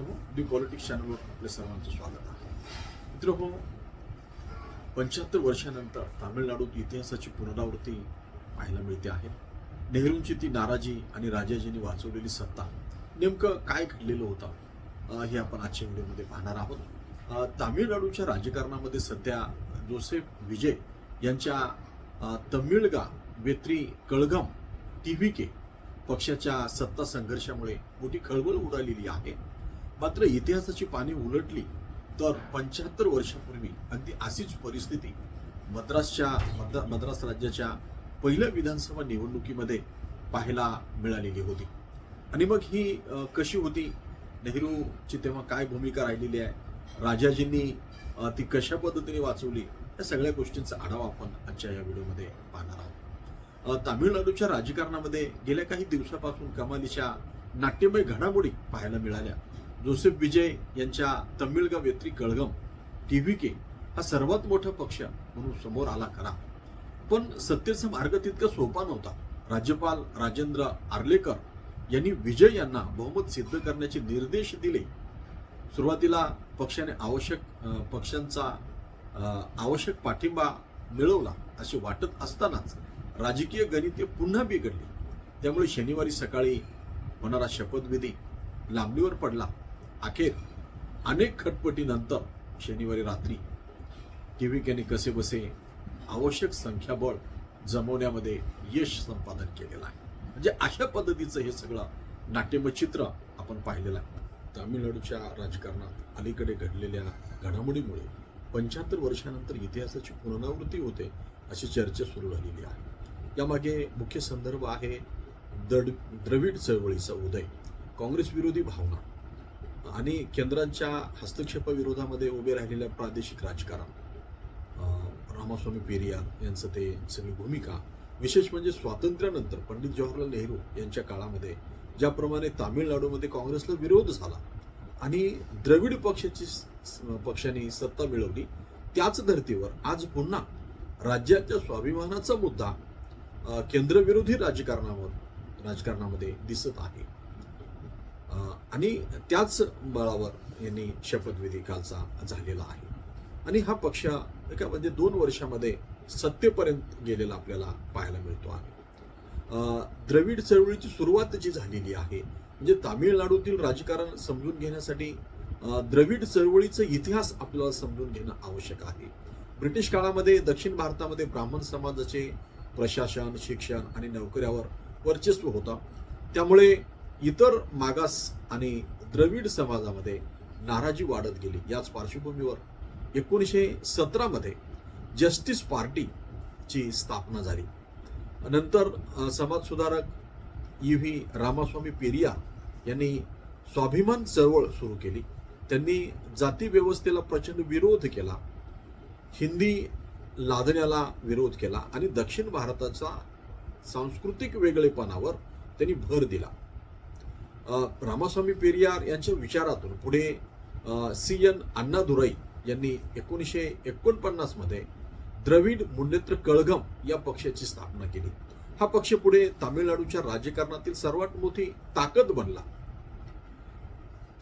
मित्रहो, दी पॉलिटिक्स चॅनलवर आपल्या सर्वांचं स्वागत आहे. मित्रहो, 75 वर्षानंतर तामिळनाडूत इतिहासाची पुनरावृत्ती पाहायला मिळते आहे. नेहरूंची ती नाराजी आणि राजाजींनी वाचवलेली सत्ता, नेमकं काय घडलेलं होतं हे आपण आजच्या व्हिडिओमध्ये पाहणार आहोत. तामिळनाडूच्या राजकारणामध्ये सध्या जोसेफ विजय यांच्या तमिळगा वेत्री कळघम TVK पक्षाच्या सत्ता संघर्षामुळे मोठी खळबळ उडालेली आहे. मात्र इतिहासाची पाने उलटली तर 75 वर्षापूर्वी अगदी अशीच परिस्थिती मद्रास राज्याच्या पहिल्या विधानसभा निवडणुकीमध्ये पाहायला मिळालेली होती. आणि मग ही कशी होती, नेहरूची तेव्हा काय भूमिका राहिलेली आहे, राजाजींनी ती कशा पद्धतीने वाचवली, या सगळ्या गोष्टींचा आढावा आपण आजच्या या व्हिडिओमध्ये पाहणार आहोत. तामिळनाडूच्या राजकारणामध्ये गेल्या काही दिवसापासून कमालीच्या नाट्यमय घडामोडी पाहायला मिळाल्या. जोसेफ विजय यांच्या तमिळगा वेत्री कळघम TVK हा सर्वात मोठा पक्ष म्हणून समोर आला खरा, पण सत्तेचा मार्ग तितका सोपा नव्हता. राज्यपाल राजेंद्र आर्लेकर यांनी विजय यांना बहुमत सिद्ध करण्याचे निर्देश दिले. सुरुवातीला पक्षाने पक्षांचा आवश्यक पाठिंबा मिळवला असे वाटत असतानाच राजकीय गणिते पुन्हा बिघडली. त्यामुळे शनिवारी सकाळी होणारा शपथविधी लांबणीवर पडला. अखेर अनेक खटपटीनंतर शनिवारी रात्री TVKने कसेबसे आवश्यक संख्याबळ जमवण्यामध्ये यश संपादन केलेलं आहे. म्हणजे अशा पद्धतीचं हे सगळं नाट्यमय चित्र आपण पाहिलेलं आहे. तामिळनाडूच्या राजकारणात अलीकडे घडलेल्या घडामोडीमुळे 75 वर्षानंतर इतिहासाची पुनरावृत्ती होते अशी चर्चा सुरू झालेली आहे. यामागे मुख्य संदर्भ आहे द्रविड चळवळीचा उदय, काँग्रेस विरोधी भावना आणि केंद्राच्या हस्तक्षेपाविरोधामध्ये उभे राहिलेल्या प्रादेशिक राजकारण, रामास्वामी पेरियार यांचं ते सगळी भूमिका. विशेष म्हणजे स्वातंत्र्यानंतर पंडित जवाहरलाल नेहरू यांच्या काळामध्ये ज्याप्रमाणे तामिळनाडूमध्ये काँग्रेसला विरोध झाला आणि द्रविड पक्षाने सत्ता मिळवली, त्याच धर्तीवर आज पुन्हा राज्याच्या स्वाभिमानाचा मुद्दा केंद्रविरोधी राजकारणामध्ये दिसत आहे. आणि त्याच बळावर यांनी शपथविधी कालचा झालेला आहे. आणि हा पक्ष म्हणजे 2 वर्षामध्ये सत्तेपर्यंत गेलेला आपल्याला पाहायला मिळतो आहे. द्रविड चळवळीची सुरुवात जी झालेली आहे, म्हणजे तामिळनाडूतील राजकारण समजून घेण्यासाठी द्रविड चळवळीचा इतिहास आपल्याला समजून घेणं आवश्यक आहे. ब्रिटिश काळामध्ये दक्षिण भारतामध्ये ब्राह्मण समाजाचे प्रशासन, शिक्षण आणि नोकऱ्यावर वर्चस्व होतं. त्यामुळे इतर मागास आणि द्रविड समाजामध्ये नाराजी वाढत गेली. याच पार्श्वभूमीवर 1917 मध्ये जस्टिस पार्टीची स्थापना झाली. नंतर समाजसुधारक EV रामास्वामी पेरियार यांनी स्वाभिमान चळवळ सुरू केली. त्यांनी जाती व्यवस्थेला प्रचंड विरोध केला, हिंदी लादण्याला विरोध केला आणि दक्षिण भारताचा सांस्कृतिक वेगळेपणावर त्यांनी भर दिला. रामास्वामी पेरियार यांच्या विचारातून पुढे CN अण्णादुराई यांनी 1949 मध्ये द्रविड मुन्नेत्र कळघम या पक्षाची स्थापना केली. हा पक्ष पुढे तामिळनाडूच्या राजकारणातील सर्वात मोठी ताकद बनला.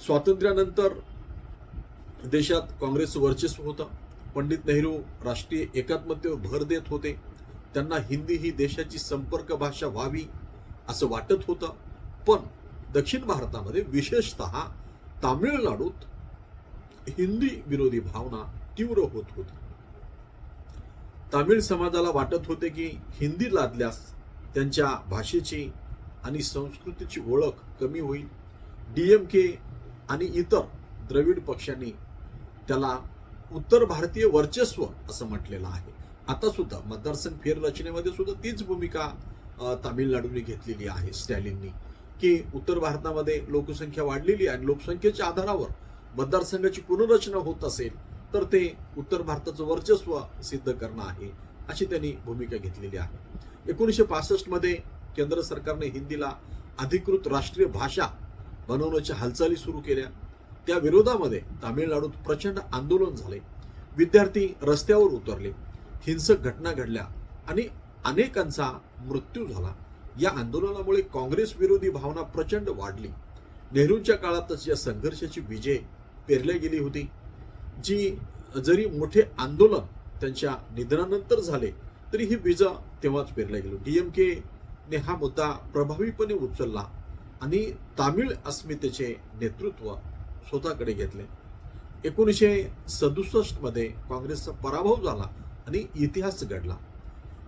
स्वातंत्र्यानंतर देशात काँग्रेसचं वर्चस्व होतं. पंडित नेहरू राष्ट्रीय एकात्मतेवर भर देत होते. त्यांना हिंदी ही देशाची संपर्क भाषा व्हावी असं वाटत होतं. पण दक्षिण भारतामध्ये, विशेषतः तामिळनाडूत, हिंदी विरोधी भावना तीव्र होत होती. तामिळ समाजाला वाटत होते की हिंदी लादल्यास त्यांच्या भाषेची आणि संस्कृतीची ओळख कमी होईल. DMK आणि इतर द्रविड पक्षांनी त्याला उत्तर भारतीय वर्चस्व असं म्हटलेलं आहे. आता सुद्धा मतदारसंघ फेररचनेमध्ये सुद्धा तीच भूमिका तामिळनाडूने घेतलेली आहे, स्टॅलिननी, की उत्तर भारतामध्ये लोकसंख्या वाढलेली आहे आणि लोकसंख्येच्या आधारावर मतदारसंघाची पुनर्रचना होत असेल तर ते उत्तर भारताचं वर्चस्व सिद्ध करणं आहे, अशी त्यांनी भूमिका घेतलेली आहे. 1965 मध्ये केंद्र सरकारने हिंदीला अधिकृत राष्ट्रीय भाषा बनवण्याच्या हालचाली सुरू केल्या. त्या विरोधामध्ये तामिळनाडूत प्रचंड आंदोलन झाले. विद्यार्थी रस्त्यावर उतरले, हिंसक घटना घडल्या आणि अनेकांचा मृत्यू झाला. या आंदोलनामुळे काँग्रेस विरोधी भावना प्रचंड वाढली. नेहरूंच्या काळातच या संघर्षाची बीजे पेरल्या गेली होती, जी जरी मोठे आंदोलन त्यांच्या निधनानंतर झाले तरी ही बीज तेव्हाच पेरल्या गेली. डीएमके ने हा मुद्दा प्रभावीपणे उचलला आणि तामिळ अस्मितेचे नेतृत्व स्वतःकडे घेतले. 1967 मध्ये काँग्रेसचा पराभव झाला आणि इतिहास घडला.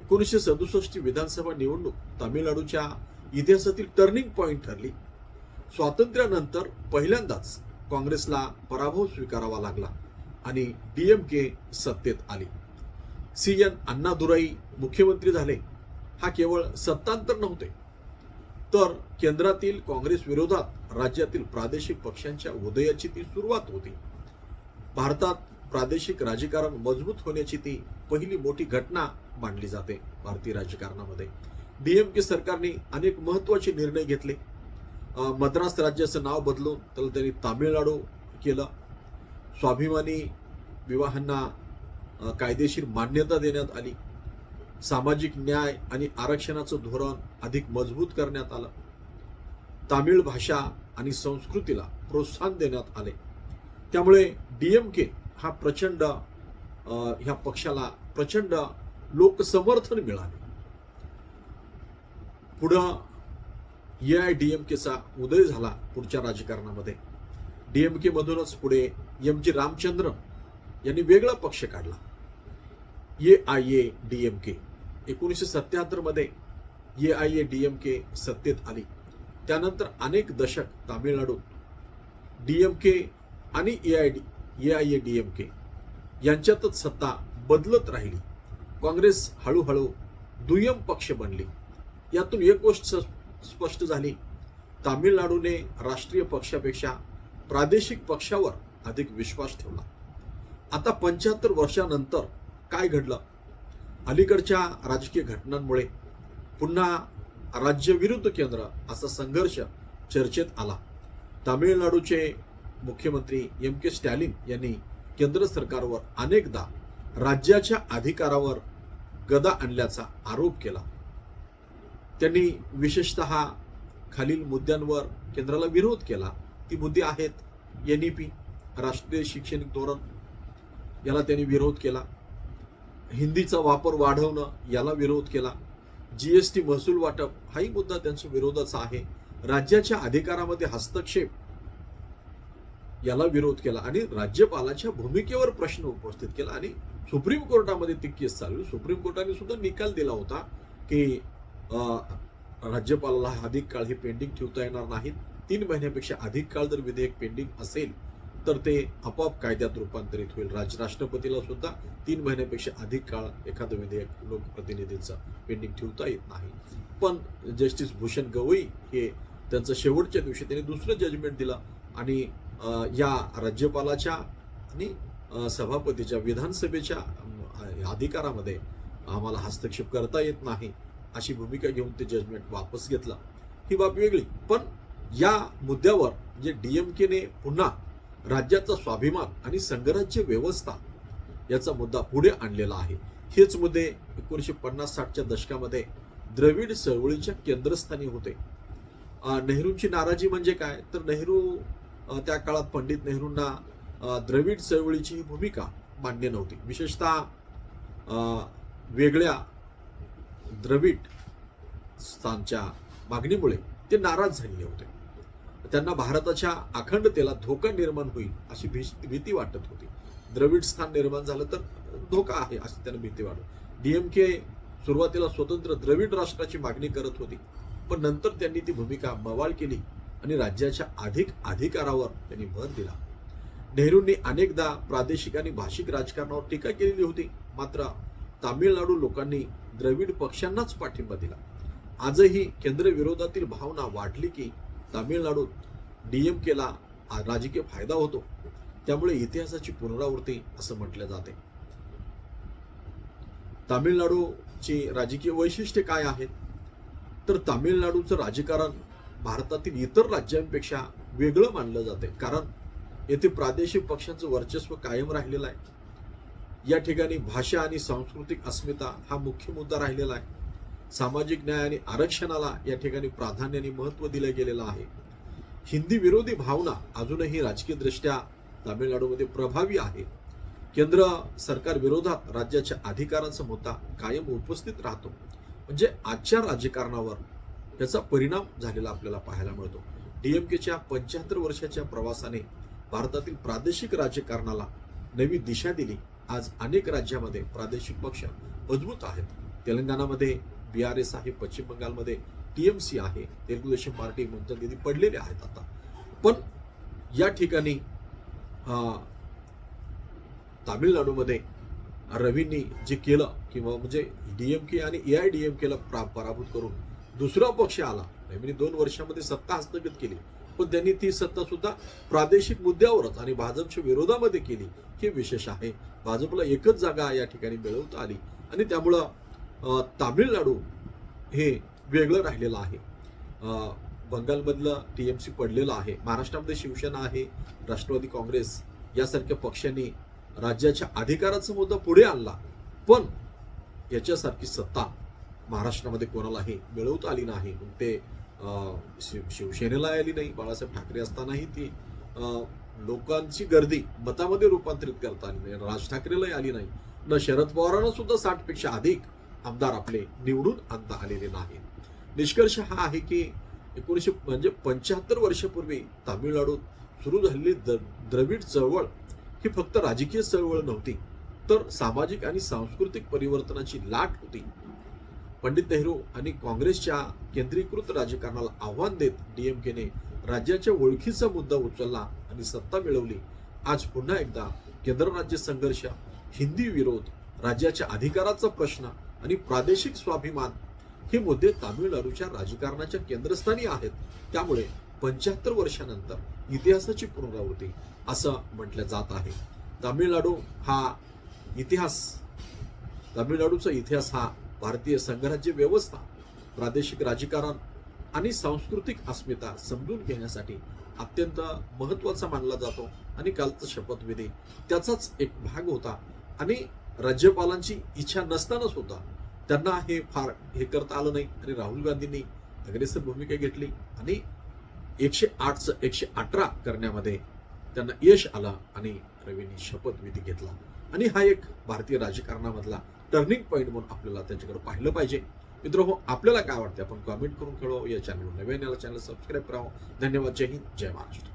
1967 ची विधानसभा निवडणूक तामिळनाडूच्या इतिहासातील टर्निंग पॉइंट ठरली. स्वातंत्र्यानंतर पहिल्यांदाच काँग्रेसला पराभव स्वीकारावा लागला आणि डीएमके सत्तेत आली. सी.एन. अण्णादुराई मुख्यमंत्री झाले. हा केवळ सत्तांतर नव्हते, तर केंद्रातील काँग्रेस विरोधात राज्यातील प्रादेशिक पक्षांच्या उदयाची ती सुरुवात होती. भारतात प्रादेशिक राजकारण मजबूत होण्याची ती पहिली मोठी घटना मानली जाते भारतीय राजकारणामध्ये. डीएमके सरकारने अनेक महत्वाचे निर्णय घेतले. मद्रास राज्याचं नाव बदलून त्याला त्यांनी तामिळनाडू केलं. स्वाभिमानी विवाहांना कायदेशीर मान्यता देण्यात आली. सामाजिक न्याय आणि आरक्षणाचं धोरण अधिक मजबूत करण्यात आलं. तामिळ भाषा आणि संस्कृतीला प्रोत्साहन देण्यात आले. त्यामुळे डीएमके हा ह्या पक्षाला प्रचंड लोकसमर्थन मिळाले. पुढं एआयडीएमकेचा उदय झाला. पुढच्या राजकारणामध्ये डीएमके मधूनच पुढे एम.जी. रामचंद्रन यांनी वेगळा पक्ष काढला, एआयएडीएमके. 1977 मध्ये एआयएडीएमके सत्तेत आली. त्यानंतर अनेक दशक तामिळनाडूत डीएमके आणि एआयएडीएमके यांच्यातच सत्ता बदलत राहिली. काँग्रेस हळूहळू दुय्यम पक्ष बनली. यातून एक गोष्ट स्पष्ट झाली, तामिळनाडूने राष्ट्रीय पक्षापेक्षा प्रादेशिक पक्षावर अधिक विश्वास ठेवला. आता 75 वर्षानंतर काय घडलं? अलीकडच्या राजकीय घटनांमुळे पुन्हा राज्य विरुद्ध केंद्र असा संघर्ष चर्चेत आला. तामिळनाडूचे मुख्यमंत्री एम.के. स्टॅलिन यांनी केंद्र सरकारवर अनेकदा राज्याच्या अधिकारावर गदा आणल्याचा आरोप केला. त्यांनी विशेषतः खालील मुद्द्यांवर केंद्राला विरोध केला. ती मुद्दे आहेत: एनईपी, राष्ट्रीय शैक्षणिक धोरण, याला त्यांनी विरोध केला. हिंदीचा वापर वाढवणं, याला विरोध केला. जीएसटी महसूल वाटप, हाही मुद्दा त्यांच्या विरोधाचा आहे. राज्याच्या अधिकारामध्ये हस्तक्षेप, याला विरोध केला आणि राज्यपालाच्या भूमिकेवर प्रश्न उपस्थित केला. आणि सुप्रीम कोर्टामध्ये ती केस चालू. सुप्रीम कोर्टाने सुद्धा निकाल दिला होता की राज्यपालाला अधिक काळ हे पेंडिंग ठेवता येणार नाहीत. 3 महिन्यापेक्षा अधिक काळ जर विधेयक पेंडिंग असेल तर ते आपोआप कायद्यात रूपांतरित होईल. राष्ट्रपतीला सुद्धा 3 महिन्यापेक्षा अधिक काळ एखादं विधेयक लोकप्रतिनिधींचं पेंडिंग ठेवता येत नाही. पण जस्टिस भूषण गवई हे त्यांचं शेवटच्या दिवशी त्यांनी दुसरं जजमेंट दिलं आणि या राज्यपालाच्या आणि सभापतीच्या विधानसभेच्या अधिकारामध्ये आम्हाला हस्तक्षेप करता येत नाही अशी भूमिका घेऊन ते जजमेंट वापस घेतलं. ही बाब वेगळी. पण या मुद्द्यावर जे डीएमकेने पुन्हा राज्याचा स्वाभिमान आणि संघराज्य व्यवस्था याचा मुद्दा पुढे आणलेला आहे. हेच मुद्दे 1950-60च्या दशकामध्ये द्रविड चळवळीच्या केंद्रस्थानी होते. नेहरूंची नाराजी म्हणजे काय? तर नेहरू त्या काळात पंडित नेहरूंना द्रविड चळवळीची भूमिका मान्य नव्हती. विशेषतः वेगळ्या द्रविड स्थानच्या मागणीमुळे ते नाराज झालेले होते. त्यांना भारताच्या अखंडतेला धोका निर्माण होईल अशी भीती वाटत होती. द्रविड स्थान निर्माण झालं तर धोका आहे अशी त्यांना भीती वाटत. डीएमके सुरुवातीला स्वतंत्र द्रविड राष्ट्राची मागणी करत होती, पण नंतर त्यांनी ती भूमिका मवाळ केली आणि राज्याच्या अधिकारावर त्यांनी भर दिला. नेहरूंनी अनेकदा प्रादेशिक आणि भाषिक राजकारणावर टीका केलेली होती, मात्र तामिळनाडू लोकांनी द्रविड पक्षांनाच पाठिंबा दिला. आजही केंद्र विरोधातील भावना वाढली की तामिळनाडूत डीएमकेला राजकीय फायदा होतो. त्यामुळे इतिहासाची पुनरावृत्ती असं म्हटलं जाते. तामिळनाडूची राजकीय वैशिष्ट्ये काय आहेत? तर तामिळनाडूचं राजकारण भारतातील इतर राज्यांपेक्षा वेगळं मानलं जाते, कारण येथे प्रादेशिक पक्षांचं वर्चस्व कायम राहिलेलं आहे. या ठिकाणी भाषा आणि सांस्कृतिक अस्मिता हा मुख्य मुद्दा राहिलेला आहे. सामाजिक न्याय आणि आरक्षणाला या ठिकाणी प्राधान्याने महत्त्व दिलं गेलेलं आहे. हिंदी विरोधी भावना अजूनही राजकीय दृष्ट्या तामिळनाडूमध्ये प्रभावी आहे. केंद्र सरकार विरोधात राज्याच्या अधिकारांचा मुद्दा कायम उपस्थित राहतो. म्हणजे आजच्या राजकारणावर त्याचा परिणाम झालेला आपल्याला पाहायला मिळतो. डीएमकेच्या 75 वर्षाच्या प्रवासाने भारतातील प्रादेशिक राजकारणाला नवी दिशा दिली. आज अनेक राज्यामध्ये प्रादेशिक पक्ष मजबूत आहेत. तेलंगणामध्ये BRS आहे, पश्चिम बंगालमध्ये TMC आहे, तेलुगु देशम पार्टी ममता दीदी पडलेले आहेत आता. पण या ठिकाणी तामिळनाडूमध्ये रवींनी जे केलं किंवा म्हणजे DMK आणि AIADMK ला पराभूत करून दुसरा पक्ष आला. रवींनी 2 वर्षामध्ये सत्ता हस्तगत केली, पण त्यांनी ती सत्ता सुद्धा प्रादेशिक मुद्द्यावरच आणि भाजपच्या विरोधामध्ये केली. हे विशेष आहे. भाजपला एकच जागा या ठिकाणी मिळवता आली आणि त्यामुळं तामिळनाडू हे वेगळं राहिलेलं आहे. बंगालमधलं TMC पडलेलं आहे. महाराष्ट्रामध्ये शिवसेना आहे, राष्ट्रवादी काँग्रेस यासारख्या पक्षांनी राज्याच्या अधिकाराचा मुद्दा पुढे आणला, पण याच्यासारखी सत्ता महाराष्ट्रामध्ये कोणालाही मिळवता आली नाही. ते शिवसेनेला आली नाही. बाळासाहेब ठाकरे असतानाही ती लोकांची गर्दी मतामध्ये रूपांतरित करता आली नाही. राज ठाकरेलाही आली नाही. न शरद पवारांना सुद्धा 60 पेक्षा अधिक आमदार आपले निवडून आणता आलेले नाही. निष्कर्ष हा आहे की 75 वर्षापूर्वी तामिळनाडूत सुरू झालेली द्रविड चळवळ ही फक्त राजकीय चळवळ नव्हती, तर सामाजिक आणि सांस्कृतिक परिवर्तनाची लाट होती. पंडित नेहरू आणि काँग्रेसच्या केंद्रीकृत राजकारणाला आव्हान देत DMKने राज्याच्या ओळखीचा मुद्दा उचलला आणि सत्ता मिळवली. आज पुन्हा एकदा केंद्र राज्य संघर्ष, हिंदी विरोध, राज्याच्या अधिकाराचा प्रश्न आणि प्रादेशिक स्वाभिमान हे मुद्दे तामिळनाडूच्या राजकारणाच्या केंद्रस्थानी आहेत. त्यामुळे 75 वर्षानंतर इतिहासाची पुनरावृत्ती असं म्हटलं जात आहे. तामिळनाडूचा इतिहास हा भारतीय संघराज्य व्यवस्था, प्रादेशिक राजकारण आणि सांस्कृतिक अस्मिता समजून घेण्यासाठी अत्यंत महत्त्वाचा मानला जातो. आणि कालचा शपथविधी त्याचाच एक भाग होता. आणि राज्यपालांची इच्छा नसताना सुद्धा त्यांना हे करता आलं नाही आणि राहुल गांधींनी अग्रेसर भूमिका घेतली आणि 108चं 118 करण्यामध्ये त्यांना यश आलं आणि रवींनी शपथविधी घेतला. आणि हा एक भारतीय राजकारणामधला टर्निंग पॉईंट म्हणून आपल्याला त्याच्याकडे पाहिलं पाहिजे. मित्रांनो, आपल्याला काय वाटतं आपण कमेंट करून कळवा. या चॅनलवर नवीन चॅनल सबस्क्राईब करावं. धन्यवाद. जय हिंद, जय महाराष्ट्र.